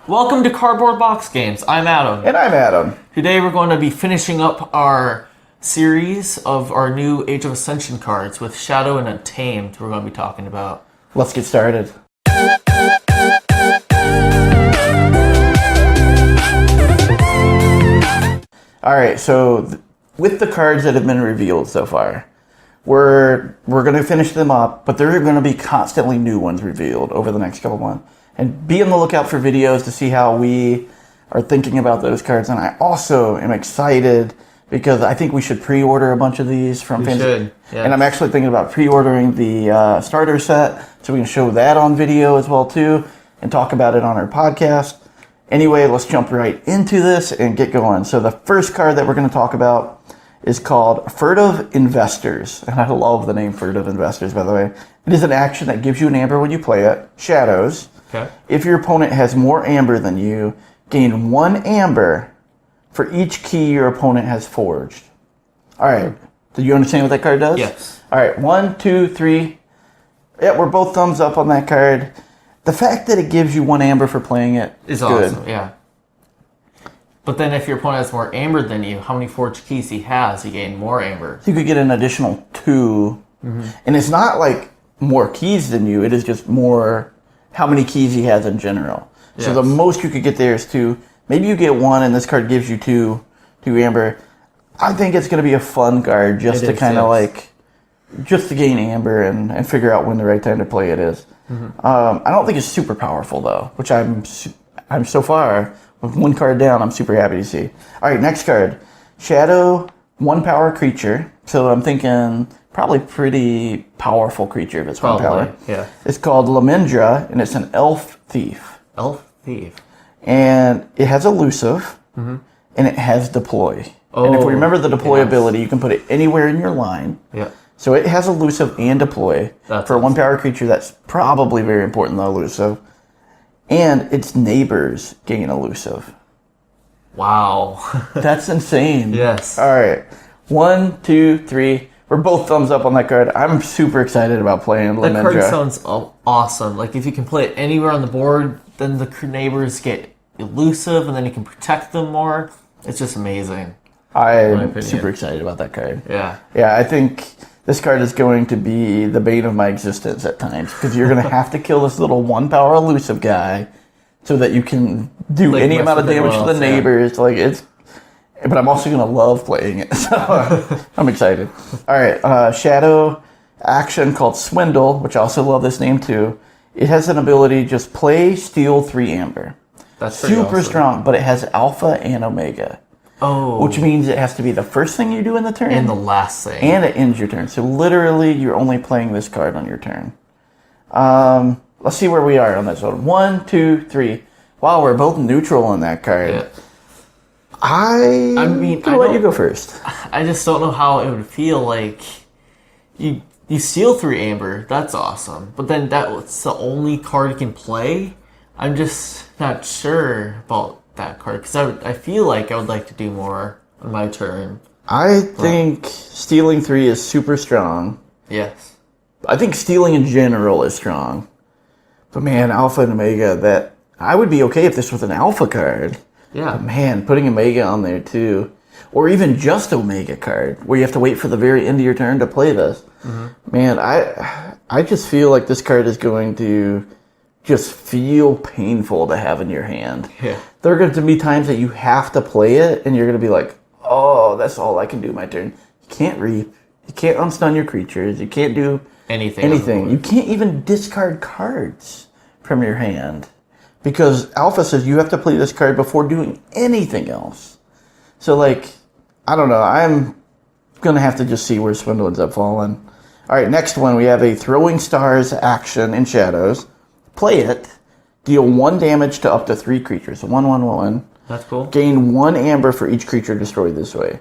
Welcome to Cardboard Box Games. I'm Adam. And I'm Adam. Today we're going to be finishing up our series of our new Age of Ascension cards with Shadow and Untamed we're going to be talking about. Let's get started. Alright, so with the cards that have been revealed so far, we're going to finish them up, but there are going to be constantly new ones revealed over the next couple months. And be on the lookout for videos to see how we are thinking about those cards. And I also am excited because I think we should pre-order a bunch of these from fans. Should, yeah. And I'm actually thinking about pre-ordering the starter set, so we can show that on video as well too, and talk about it on our podcast. Anyway, let's jump right into this and get going. So the first card that we're going to talk about is called Furtive Investors. And I love the name Furtive Investors, by the way. It is an action that gives you an amber when you play it. Shadows. Okay. If your opponent has more amber than you, gain 1 amber for each key your opponent has forged. All right. Do you understand what that card does? Yes. All right. 1, 2, 3. Yeah, we're both thumbs up on that card. The fact that it gives you 1 amber for playing it is good. Awesome, yeah. But then if your opponent has more amber than you, how many forged keys he has, you gain more amber. You could get an additional 2. Mm-hmm. And it's not like more keys than you. It is just more how many keys he has in general. Yes. So the most you could get there is 2. Maybe you get 1 and this card gives you 2 amber. I think it's going to be a fun card just to kind of just to gain amber and figure out when the right time to play it is. Mm-hmm. I don't think it's super powerful though, which I'm so far with 1 card down, I'm super happy to see. All right, next card. Shadow, 1 power creature. So I'm thinking probably pretty powerful creature if it's 1 power. Yeah. It's called Lamindra, and it's an elf thief. Elf thief. And it has elusive, and it has deploy. Oh, and if we remember the deploy ability, you can put it anywhere in your line. Yeah. So it has elusive and deploy. For a 1 power creature, that's probably very important, the elusive. And its neighbors gain elusive. Wow. That's insane. Yes. All right. 1, 2, 3. We're both thumbs up on that card. I'm super excited about playing Lamindra. That card sounds awesome. Like if you can play it anywhere on the board, then the neighbors get elusive, and then you can protect them more. It's just amazing. I'm super excited about that card. Yeah. Yeah, I think this card is going to be the bane of my existence at times, because you're going to have to kill this little 1 power elusive guy so that you can do any amount of damage to the neighbors. Yeah. But I'm also going to love playing it, so I'm excited. All right, Shadow action called Swindle, which I also love this name too. It has an ability just play, steal 3 amber. That's super strong, but it has alpha and omega. Oh. Which means it has to be the first thing you do in the turn. And the last thing. And it ends your turn. So literally, you're only playing this card on your turn. Let's see where we are on this one. 1, 2, 3. Wow, we're both neutral on that card. Yeah. I mean, I'll let you go first. I just don't know how it would feel like you steal 3 amber. That's awesome. But then that's the only card you can play. I'm just not sure about that card, because I feel like I would like to do more on my turn. I think stealing 3 is super strong. Yes. I think stealing in general is strong. But man, alpha and omega, I would be okay if this was an alpha card. Yeah. But man, putting omega on there too. Or even just omega card, where you have to wait for the very end of your turn to play this. Mm-hmm. Man, I just feel like this card is going to just feel painful to have in your hand. Yeah. There are going to be times that you have to play it, and you're going to be like, oh, that's all I can do my turn. You can't reap. You can't unstun your creatures. You can't do anything. You can't even discard cards from your hand, because Alpha says you have to play this card before doing anything else. So, I don't know. I'm going to have to just see where Swindle ends up falling. All right, next one. We have a Throwing Stars action in Shadows. Play it. Deal 1 damage to up to 3 creatures. 1, 1, 1. That's cool. Gain 1 amber for each creature destroyed this way.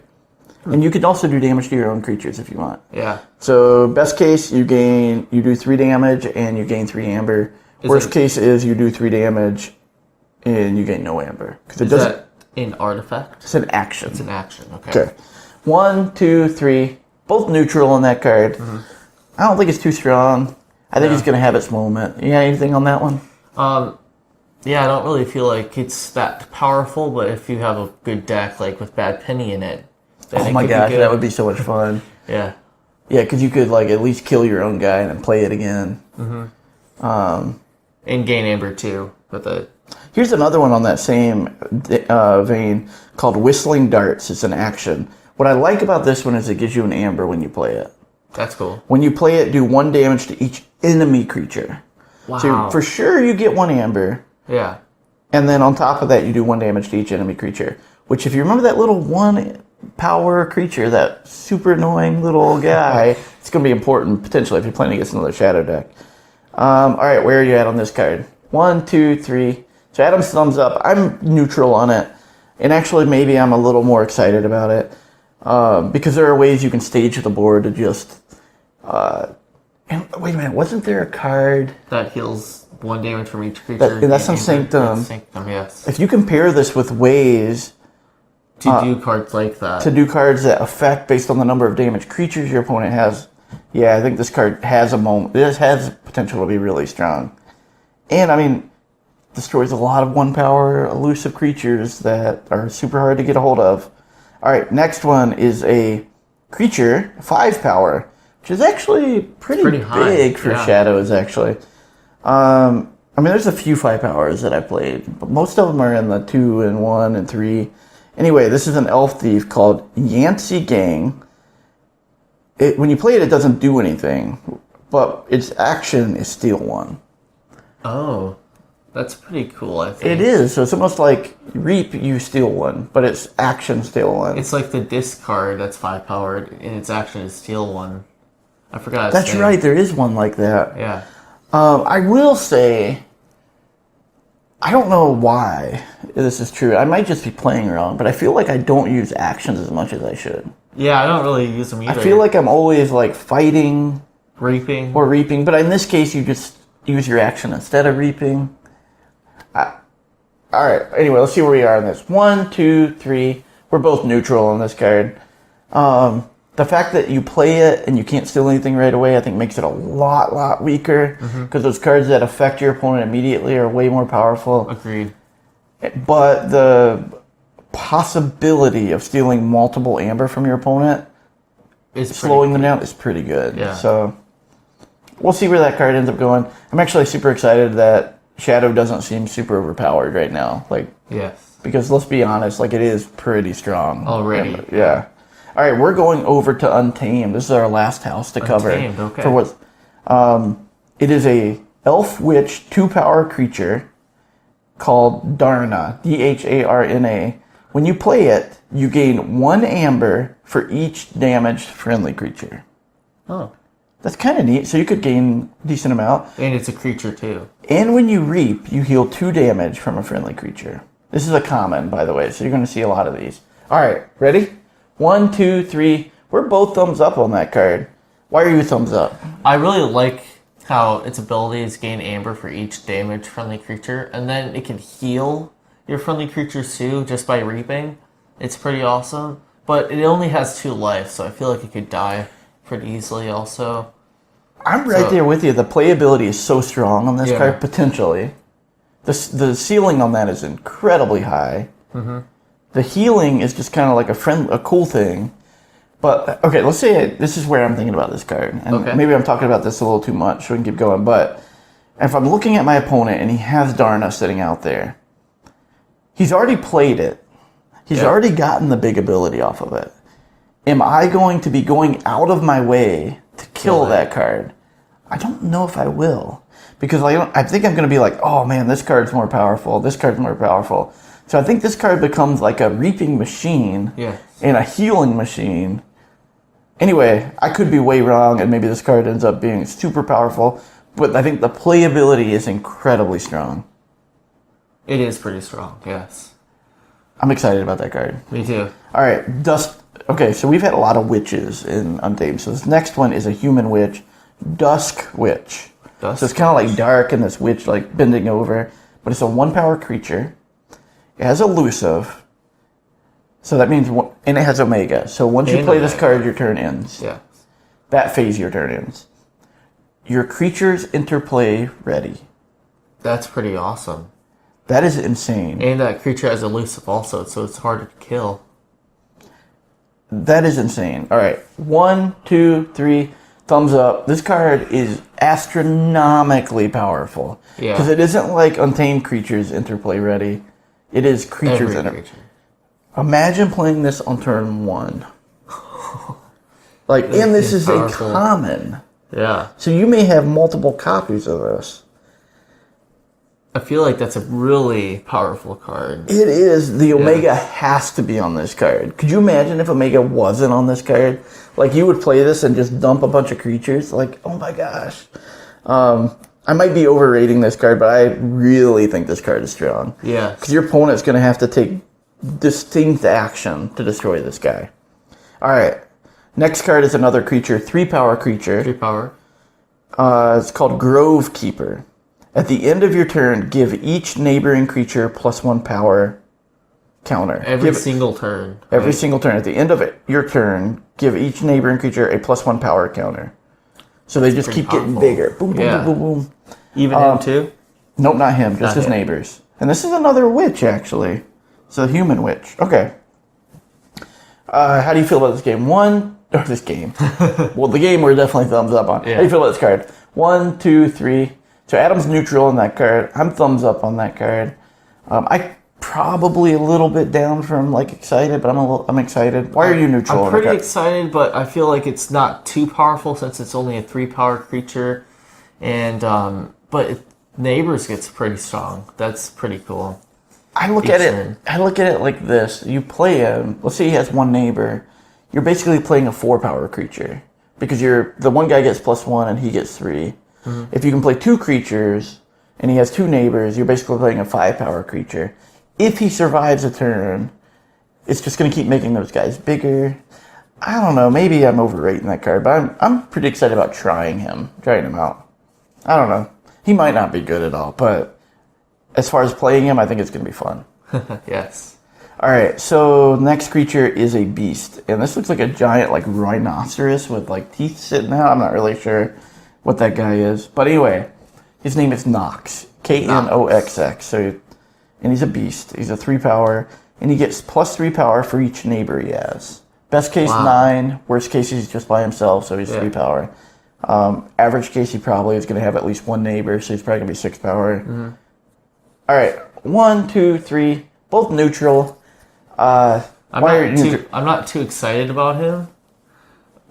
And you can also do damage to your own creatures if you want. Yeah. So best case, you do 3 damage and you gain 3 amber. Worst case is you do 3 damage and you gain no amber. Is that an artifact? It's an action. It's an action, okay. Okay. 1, 2, 3. Both neutral on that card. Mm-hmm. I don't think it's too strong. I think it's going to have its moment. You got anything on that one? Yeah, I don't really feel like it's that powerful, but if you have a good deck, like with Bad Penny in it, then Oh it my could be gosh, good. that would be so much fun. Yeah. Yeah, because you could like at least kill your own guy and then play it again. And gain Amber too, with it. Here's another one on that same vein called Whistling Darts. It's an action. What I like about this one is it gives you an Amber when you play it. That's cool. When you play it, do 1 damage to each enemy creature. Wow. So for sure you get 1 Amber. Yeah. And then on top of that, you do 1 damage to each enemy creature. Which, if you remember that little 1 power creature, that super annoying little guy, it's going to be important potentially if you're playing against another Shadow deck. All right, where are you at on this card? 1, 2, 3. So Adam's thumbs up. I'm neutral on it. And actually, maybe I'm a little more excited about it. Because there are ways you can stage the board to just... and wait a minute, wasn't there a card... That heals 1 damage from each creature. That's some Sanctum. Sanctum, yes. If you compare this with ways... To do cards like that. To do cards that affect based on the number of damage creatures your opponent has... Yeah, I think this card has a moment. This has potential to be really strong. And, I mean, destroys a lot of 1 power elusive creatures that are super hard to get a hold of. Alright, next one is a creature, 5 power, which is actually pretty big for Shadows, actually. I mean, there's a few 5 powers that I played, but most of them are in the 2 and 1 and 3. Anyway, this is an elf thief called Yancey Gang. When you play it, it doesn't do anything, but its action is steal 1. Oh, that's pretty cool, I think. It is, so it's almost like Reap, you steal 1, but its action steal 1. It's like the discard that's 5 powered, and its action is steal 1. I forgot. That's right, there is one like that. Yeah. I will say, I don't know why this is true. I might just be playing wrong, but I feel like I don't use actions as much as I should. Yeah, I don't really use them either. I feel like I'm always like fighting. Reaping. Or reaping, but in this case you just use your action instead of reaping. Alright, anyway, let's see where we are on this. 1, 2, 3. We're both neutral on this card. The fact that you play it and you can't steal anything right away, I think makes it a lot weaker. Because those cards that affect your opponent immediately are way more powerful. Agreed. But the possibility of stealing multiple Amber from your opponent, slowing them down, is pretty good. Yeah. So, we'll see where that card ends up going. I'm actually super excited that Shadow doesn't seem super overpowered right now. Like, yes. Because let's be honest, like it is pretty strong. Already. Yeah. All right, we're going over to Untamed. This is our last house to cover. Untamed, okay. For what? It is a elf witch 2-power creature called Darna, Dharna. When you play it, you gain 1 Amber for each damaged friendly creature. Oh. That's kind of neat. So you could gain a decent amount. And it's a creature too. And when you reap, you heal 2 damage from a friendly creature. This is a common, by the way, so you're going to see a lot of these. All right, ready? 1, 2, 3. We're both thumbs up on that card. Why are you thumbs up? I really like how its ability is gain Amber for each damaged friendly creature, and then it can heal your friendly creatures too just by reaping. It's pretty awesome. But it only has 2 life, so I feel like it could die pretty easily also. I'm right there with you. The playability is so strong on this card, potentially. The ceiling on that is incredibly high. Mm-hmm. The healing is just kind of like a cool thing. But, okay, let's say this is where I'm thinking about this card. And maybe I'm talking about this a little too much, so we can keep going. But if I'm looking at my opponent and he has Darna sitting out there, he's already played it. He's already gotten the big ability off of it. Am I going to be going out of my way to kill that card? I don't know if I will. Because I think I'm going to be like, oh man, this card's more powerful. This card's more powerful. So I think this card becomes like a reaping machine and a healing machine. Anyway, I could be way wrong, and maybe this card ends up being super powerful. But I think the playability is incredibly strong. It is pretty strong, yes. I'm excited about that card. Me too. All right, Dust. Okay, so we've had a lot of witches in Untamed. So this next one is a human witch, Dusk Witch. So it's kind of like dark and this witch like bending over, but it's a 1-power creature. It has elusive, so that means and it has Omega. So once you play this card, your turn ends. Yeah. That phase, your turn ends. Your creatures interplay ready. That's pretty awesome. That is insane. And that creature has elusive also, so it's harder to kill. That is insane. All right. 1, 2, 3, thumbs up. This card is astronomically powerful. Yeah. Because it isn't like Untamed creatures interplay ready. It is creatures Every in it. creature. Imagine playing this on turn 1. Like, and this is powerful. a common. Yeah. So you may have multiple copies of this. I feel like that's a really powerful card. It is. The Omega has to be on this card. Could you imagine if Omega wasn't on this card? Like, you would play this and just dump a bunch of creatures? Like, oh my gosh. I might be overrating this card, but I really think this card is strong. Yeah. Because your opponent's going to have to take distinct action to destroy this guy. All right. Next card is another creature, 3-power creature. 3 power. It's called Grove Keeper. At the end of your turn, give each neighboring creature +1 power counter. Every single turn. Every single turn. At the end of your turn, give each neighboring creature a +1 power counter. So they just keep getting bigger. Boom, boom, boom, boom, boom. Even him too? Nope, not him. Just Not his him. neighbors. And this is another witch, actually. It's a human witch. Okay. How do you feel about this game? This game. Well, the game we're definitely thumbs up on. Yeah. How do you feel about this card? 1, 2, 3. So Adam's neutral on that card. I'm thumbs up on that card. I probably a little bit down from like excited, but I'm excited. Why are you neutral? I'm pretty excited, but I feel like it's not too powerful since it's only a 3-power creature, and but neighbors gets pretty strong. That's pretty cool. I look at it like this. You play him. Let's say he has one neighbor. You're basically playing a 4-power creature because the one guy gets +1 and he gets 3. Mm-hmm. If you can play 2 creatures and he has 2 neighbors, you're basically playing a 5-power creature. If he survives a turn, it's just going to keep making those guys bigger. I don't know. Maybe I'm overrating that card, but I'm pretty excited about trying him out. I don't know. He might not be good at all, but as far as playing him, I think it's going to be fun. Yes. All right, so next creature is a beast, and this looks like a giant like rhinoceros with like teeth sitting out. I'm not really sure what that guy is, but anyway, his name is Nox, Knoxx. So, and he's a beast. He's a 3-power, and he gets +3 power for each neighbor he has. Best case 9, worst case he's just by himself, so he's 3 power. Average case he probably is going to have at least one neighbor, so he's probably going to be 6 power. Mm-hmm. All right, 1, 2, 3, both neutral. I'm not too excited about him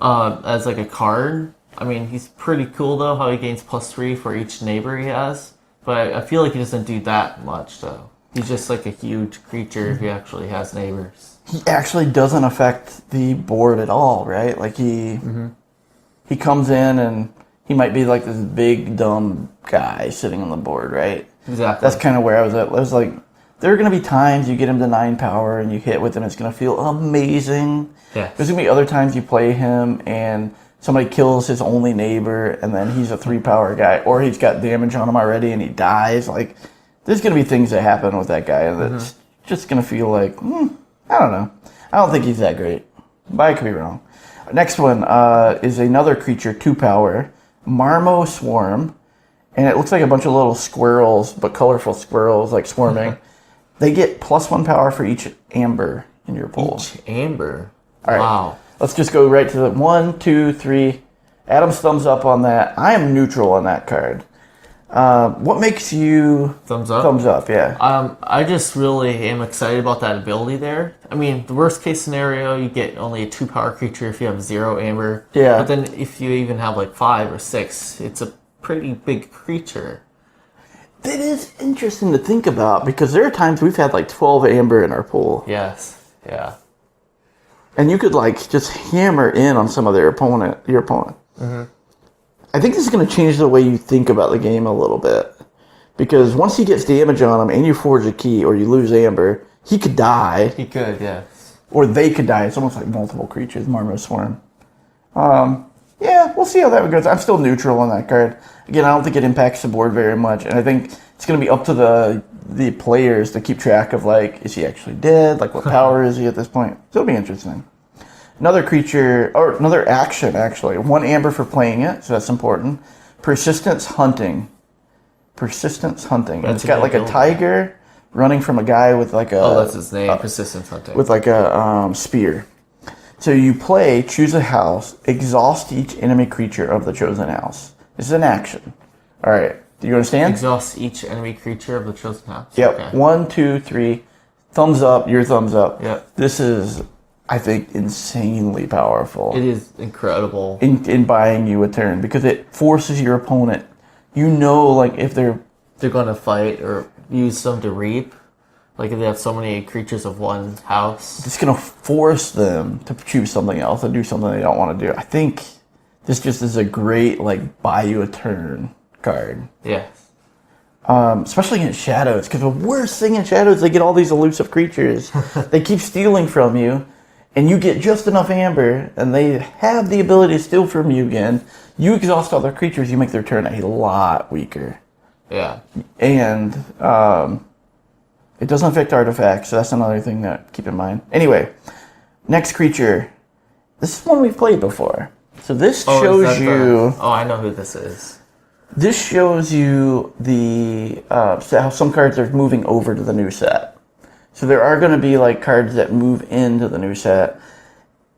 as like a card. I mean, he's pretty cool though, how he gains +3 for each neighbor he has. But I feel like he doesn't do that much though. He's just like a huge creature if he actually has neighbors. He actually doesn't affect the board at all, right? Like he comes in and he might be like this big dumb guy sitting on the board, right? Exactly. That's kind of where I was at. I was like, there are going to be times you get him to 9 power and you hit with him. It's going to feel amazing. Yeah. There's going to be other times you play him and somebody kills his only neighbor and then he's a 3-power guy, or he's got damage on him already and he dies. Like, there's going to be things that happen with that guy and that's just going to feel like, I don't know. I don't think he's that great, but I could be wrong. Next one is another creature, 2-power, Marmo Swarm, and it looks like a bunch of little squirrels, but colorful squirrels, like swarming. They get +1 power for each amber in your pool. Each amber? All right. Wow. Let's just go right to the 1, 2, 3. Adam's thumbs up on that. I am neutral on that card. What makes you... Thumbs up? Thumbs up, yeah. I just really am excited about that ability there. I mean, the worst case scenario, you get only a 2-power creature if you have 0 amber. Yeah. But then if you even have like 5 or 6, it's a pretty big creature. That is interesting to think about because there are times we've had like 12 amber in our pool. Yes. Yeah. And you could like just hammer in on some of your opponent. Mm-hmm. I think this is going to change the way you think about the game a little bit. Because once he gets damage on him and you forge a key or you lose amber, he could die. He could, yes. Or they could die. It's almost like multiple creatures, Marmo Swarm. Yeah, we'll see how that goes. I'm still neutral on that card. Again, I don't think it impacts the board very much, and I think it's going to be up to the players to keep track of, like, is he actually dead? Like, what power is he at this point? So it'll be interesting. Another creature, or another action, actually. 1 amber for playing it, so that's important. Persistence Hunting. And it's got, like, a tiger, running from a guy with like a... Oh, that's his name, Persistence Hunting. With like a spear. So you play, choose a house, exhaust each enemy creature of the chosen house. This is an action. All right. Do you understand? Exhaust each enemy creature of the chosen house. Yep. Okay. 1, 2, 3. Thumbs up. Your thumbs up. Yep. This is, I think, insanely powerful. It is incredible. In buying you a turn because it forces your opponent. You know, like if they're going to fight or use some to reap. Like if they have so many creatures of one house. It's going to force them to choose something else and do something they don't want to do. I think this just is a great, like, buy you a turn card. Yes. Especially against shadows. Because the worst thing in shadows, they get all these elusive creatures. They keep stealing from you. And you get just enough amber. And they have the ability to steal from you again. You exhaust all their creatures. You make their turn a lot weaker. Yeah. And... it doesn't affect artifacts, so that's another thing to keep in mind. Anyway, next creature. This is one we've played before. So this shows you... Oh, I know who this is. This shows you the how some cards are moving over to the new set. So there are going to be like cards that move into the new set.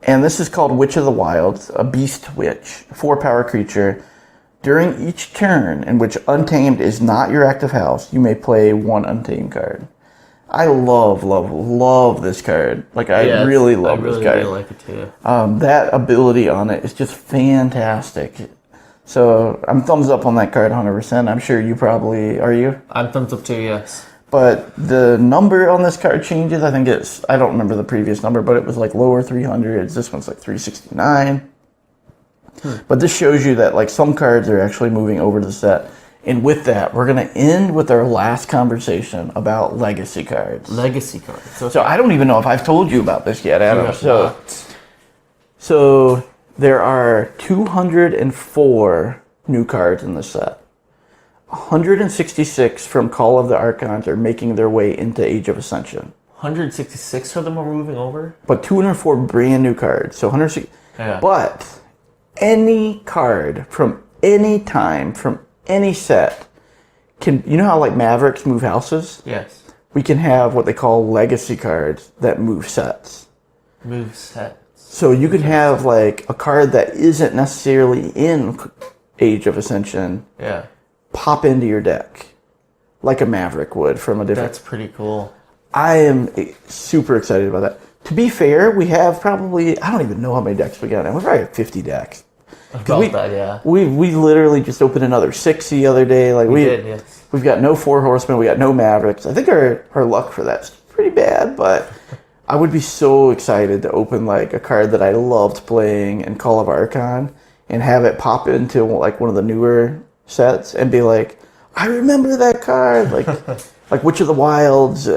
And this is called Witch of the Wilds, a beast witch, 4-power creature. During each turn in which Untamed is not your active house, you may play 1 Untamed card. I love this card. Like, I really love this card. I really like it too. That ability on it is just fantastic. So, I'm thumbs up on that card 100%. I'm sure you probably... Are you? I'm thumbs up too, yes. But the number on this card changes. I think it's... I don't remember the previous number, but it was like lower 300s. This one's like 369. But this shows you that, like, some cards are actually moving over to the set. And with that, we're going to end with our last conversation about legacy cards. Legacy cards. Okay. So I don't even know if I've told you about this yet, Adam. No. So there are 204 new cards in the set. 166 from Call of the Archons are making their way into Age of Ascension. 166 of them are moving over? But 204 brand new cards. So 160. Yeah. But any card from any time, from any set, can... You know how, like, Mavericks move houses? Yes. We can have what they call legacy cards that move sets. Move sets. So you can have, like, a card that isn't necessarily in Age of Ascension pop into your deck. Like a Maverick would from a different... That's pretty cool. I am super excited about that. To be fair, we have probably... I don't even know how many decks we got now. We probably have 50 decks. We literally just opened another 6 the other day. Like we did, yes. We've got no 4 Horsemen. We got no Mavericks. I think our luck for that's pretty bad, but I would be so excited to open like a card that I loved playing in Call of Archon and have it pop into like one of the newer sets and be like, I remember that card. Like Witch of the Wilds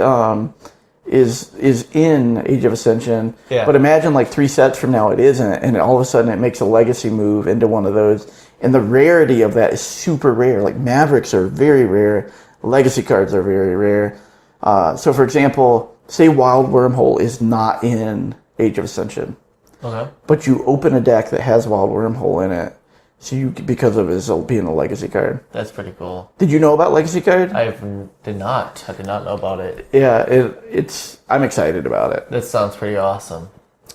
is in Age of Ascension. Yeah. But imagine like 3 sets from now it isn't, and all of a sudden it makes a legacy move into one of those. And the rarity of that is super rare. Like Mavericks are very rare. Legacy cards are very rare. So for example, say Wild Wormhole is not in Age of Ascension. Okay. But you open a deck that has Wild Wormhole in it. So you, because of his being a legacy card. That's pretty cool. Did you know about legacy card? I did not. I did not know about it. Yeah, it's. I'm excited about it. That sounds pretty awesome.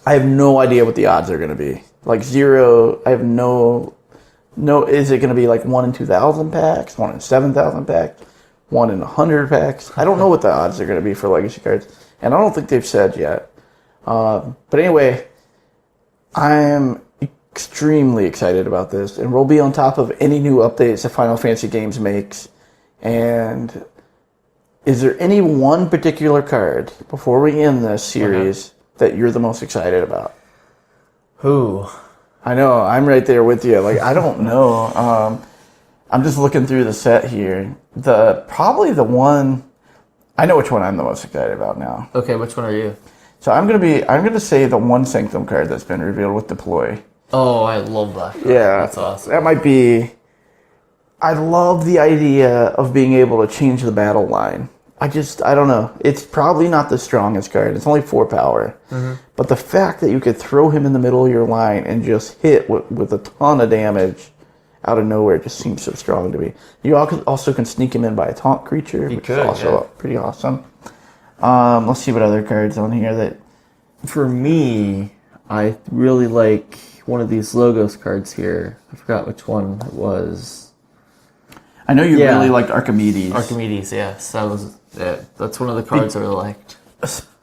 I have no idea what the odds are going to be. Like 0. I have no. Is it going to be like 1 in 2,000 packs, 1 in 7,000 packs, 1 in 100 packs? I don't know what the odds are going to be for legacy cards, and I don't think they've said yet. But anyway, I'm extremely excited about this, and we'll be on top of any new updates that Final Fantasy Games makes. And is there any one particular card before we end this series that you're the most excited about? Who? I know, I'm right there with you. Like, I don't know. I'm just looking through the set here. Probably the one, I know which one I'm the most excited about now. Okay, which one are you? So I'm gonna say the one Sanctum card that's been revealed with Deploy. Oh, I love that card. Yeah, That's awesome. That might be... I love the idea of being able to change the battle line. I don't know. It's probably not the strongest card. It's only 4 power. Mm-hmm. But the fact that you could throw him in the middle of your line and just hit with a ton of damage out of nowhere just seems so strong to me. You also can sneak him in by a taunt creature, which is also pretty awesome. Let's see what other cards on here that... For me, I really like one of these logos cards here. I forgot which one it was. I know you really liked Archimedes. Archimedes, yes. That was it. That's one of the cards I really liked.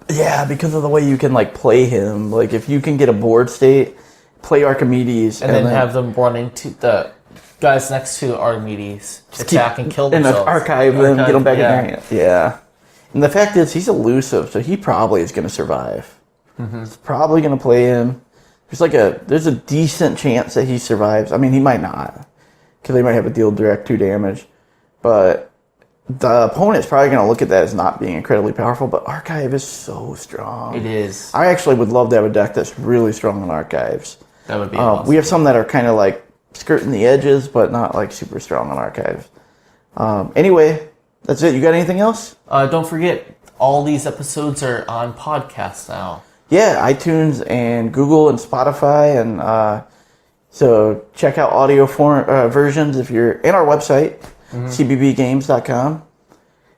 Yeah, because of the way you can like play him. Like if you can get a board state, play Archimedes, and then have them run into the guys next to Archimedes, attack and kill themselves. And archive them, get them back in there. Yeah. And the fact is, he's elusive, so he probably is going to survive. He's probably going to play him. There's a decent chance that he survives. I mean, he might not, because they might have to deal direct 2 damage. But the opponent's probably going to look at that as not being incredibly powerful. But Archive is so strong. It is. I actually would love to have a deck that's really strong on Archives. That would be awesome. We have some that are kind of like skirting the edges, but not like super strong on Archives. Anyway, that's it. You got anything else? Don't forget, all these episodes are on podcasts now. Yeah, iTunes and Google and Spotify, and so check out audio versions if you're in our website, cbbgames.com.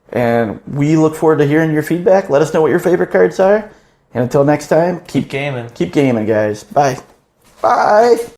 And we look forward to hearing your feedback. Let us know what your favorite cards are. And until next time, keep gaming. Keep gaming, guys. Bye. Bye.